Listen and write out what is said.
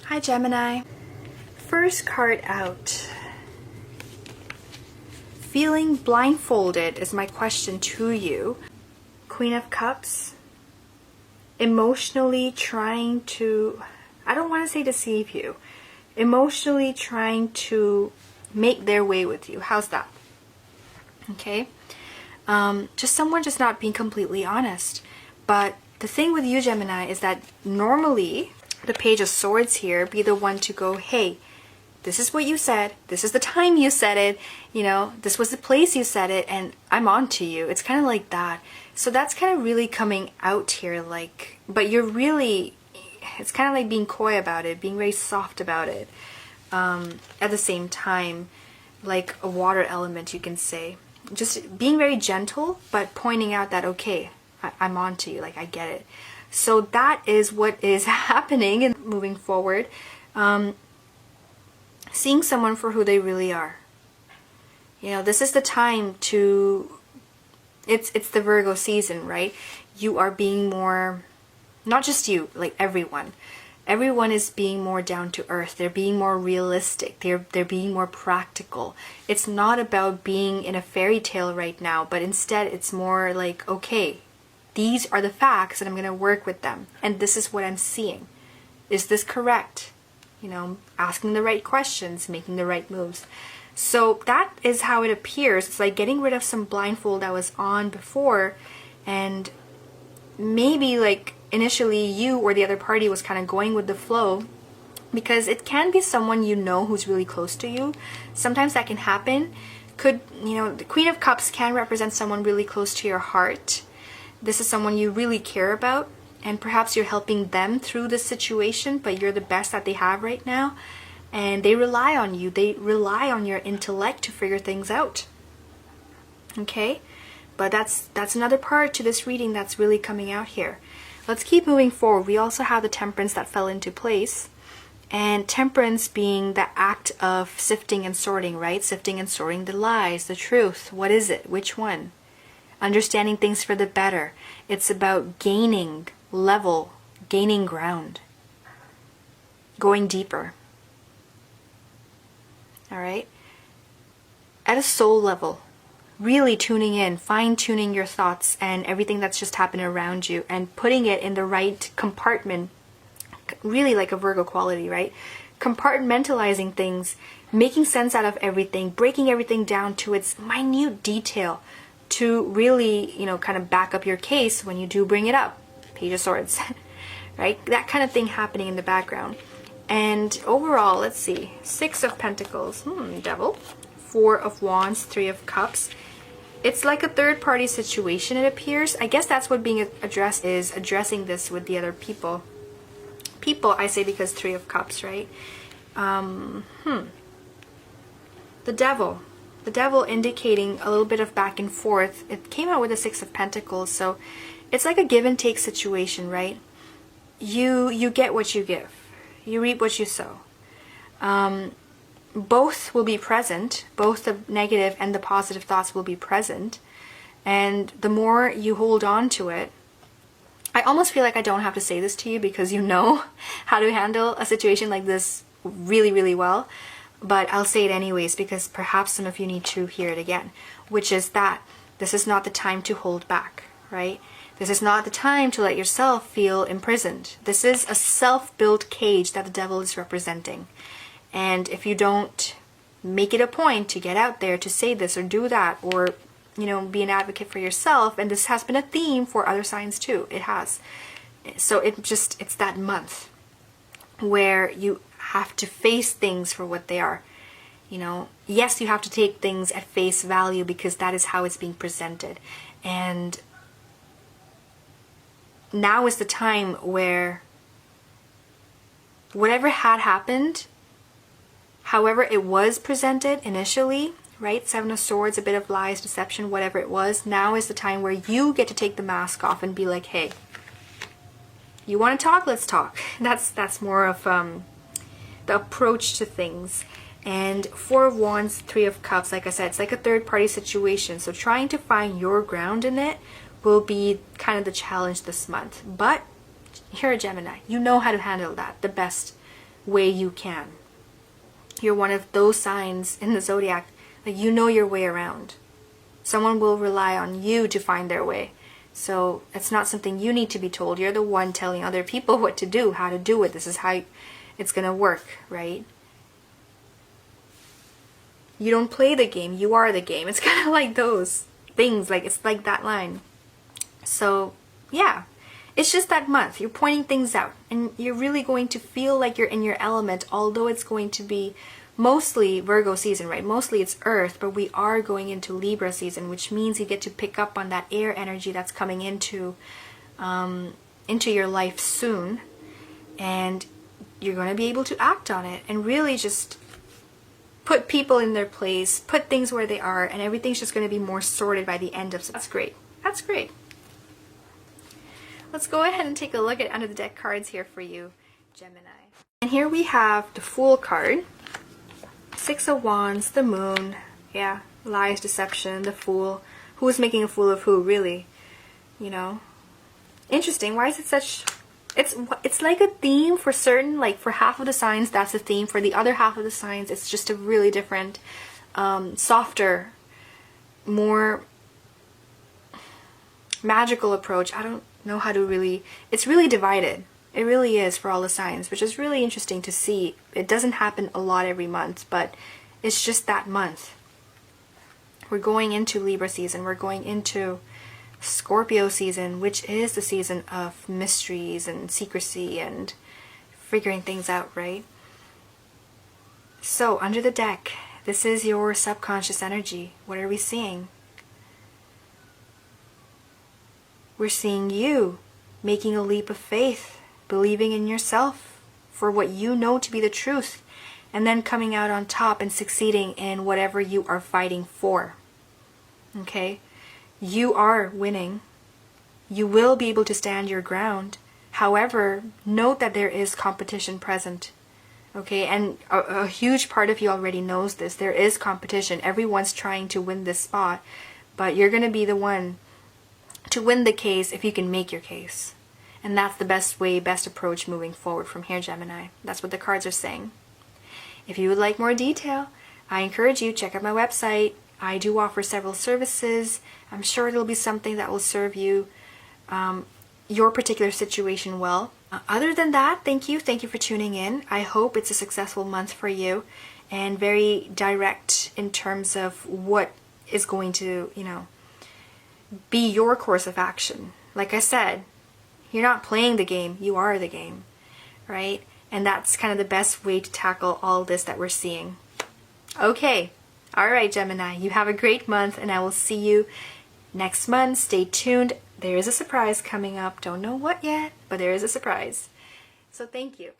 Hi Gemini. First card out. Feeling blindfolded is my question to you. Queen of Cups. Emotionally trying to, I don't want to say deceive you, emotionally trying to make their way with you. How's that? Okay. Just someone just not being completely honest. But the thing with you, Gemini, is that normally the Page of Swords here be the one to go, hey, this is what you said, this is the time you said it, you know, this was the place you said it, and I'm on to you. It's kind of like that. So that's kind of really coming out here, like, but you're really, it's kind of like being coy about it, being very soft about it. At the same time, like a water element, you can say. Just being very gentle, but pointing out that, okay, I'm on to you, like I get it. So that is what is happening and moving forward. Seeing someone for who they really are. You know, this is the time to, it's the Virgo season, right? You are being more, not just you, like everyone. Everyone is being more down to earth. They're being more realistic. They're being more practical. It's not about being in a fairy tale right now, but instead it's more like, okay, these are the facts and I'm going to work with them. And this is what I'm seeing. Is this correct? You know, asking the right questions, making the right moves. So that is how it appears. It's like getting rid of some blindfold that was on before, and maybe like initially you or the other party was kind of going with the flow, because it can be someone you know who's really close to you. Sometimes that can happen. Could, you know, the Queen of Cups can represent someone really close to your heart. This is someone you really care about, and perhaps you're helping them through this situation, but you're the best that they have right now, and they rely on you. They rely on your intellect to figure things out. Okay? But that's another part to this reading that's really coming out here. Let's keep moving forward. We also have the Temperance that fell into place. And Temperance being the act of sifting and sorting, right? Sifting and sorting the lies, the truth. What is it? Which one? Understanding things for the better. It's about gaining level, gaining ground. Going deeper. Alright? At a soul level. Really tuning in, fine-tuning your thoughts and everything that's just happened around you and putting it in the right compartment, really like a Virgo quality, right? Compartmentalizing things, making sense out of everything, breaking everything down to its minute detail to really, you know, kind of back up your case when you do bring it up. Page of Swords, right? That kind of thing happening in the background. And overall, let's see, 6 of Pentacles, Devil, 4 of Wands, 3 of Cups. It's like a third-party situation, it appears. I guess that's what being addressed is, addressing this with the other people. People, I say because 3 of Cups, right? The Devil. The Devil indicating a little bit of back and forth. It came out with a 6 of Pentacles, so it's like a give and take situation, right? You get what you give. You reap what you sow. Both will be present. Both the negative and the positive thoughts will be present. And the more you hold on to it, I almost feel like I don't have to say this to you because you know how to handle a situation like this really, really well. But I'll say it anyways because perhaps some of you need to hear it again, which is that this is not the time to hold back, right? This is not the time to let yourself feel imprisoned. This is a self-built cage that the Devil is representing. And if you don't make it a point to get out there to say this or do that, or, you know, be an advocate for yourself, and this has been a theme for other signs too, it has. So it's that month where you have to face things for what they are. You know, yes, you have to take things at face value because that is how it's being presented. And now is the time where whatever had happened, however it was presented initially, right? 7 of Swords, a bit of lies, deception, whatever it was, now is the time where you get to take the mask off and be like, hey, you want to talk? Let's talk. That's more of the approach to things. And 4 of Wands, 3 of Cups, like I said, it's like a third-party situation. So trying to find your ground in it will be kind of the challenge this month. But you're a Gemini. You know how to handle that the best way you can. You're one of those signs in the zodiac, like you know your way around. Someone will rely on you to find their way. So it's not something you need to be told. You're the one telling other people what to do, how to do it. This is how it's going to work, right? You don't play the game, you are the game. It's kind of like those things, like it's like that line. So yeah, it's just that month. You're pointing things out and you're really going to feel like you're in your element, although it's going to be mostly Virgo season, right? Mostly it's Earth, but we are going into Libra season, which means you get to pick up on that air energy that's coming into your life soon, and you're going to be able to act on it and really just put people in their place, put things where they are, and everything's just going to be more sorted by the end of. So that's great. That's great. Let's go ahead and take a look at under the deck cards here for you, Gemini. And here we have the Fool card, Six of Wands, the Moon, yeah, lies, deception, the Fool. Who's making a fool of who, really? You know? Interesting. Why is it such... It's like a theme for certain, like for half of the signs, that's a theme. For the other half of the signs, it's just a really different, softer, more magical approach. I don't know how to really... It's really divided. It really is for all the signs, which is really interesting to see. It doesn't happen a lot every month, but it's just that month. We're going into Libra season. We're going into Scorpio season, which is the season of mysteries and secrecy and figuring things out, right? So, under the deck, this is your subconscious energy. What are we seeing? We're seeing you making a leap of faith, believing in yourself for what you know to be the truth, and then coming out on top and succeeding in whatever you are fighting for. Okay? You are winning. You will be able to stand your ground. However, note that there is competition present. Okay, and a huge part of you already knows this. There is competition. Everyone's trying to win this spot, but you're going to be the one to win the case if you can make your case. And that's the best way, best approach moving forward from here, Gemini. That's what the cards are saying. If you would like more detail, I encourage you, check out my website. I do offer several services. I'm sure it'll be something that will serve you, your particular situation well. Other than that, thank you. Thank you for tuning in. I hope it's a successful month for you and very direct in terms of what is going to, be your course of action. Like I said, you're not playing the game, you are the game, right? And that's kind of the best way to tackle all this that we're seeing. Okay. All right, Gemini, you have a great month, and I will see you next month. Stay tuned. There is a surprise coming up. Don't know what yet, but there is a surprise. So thank you.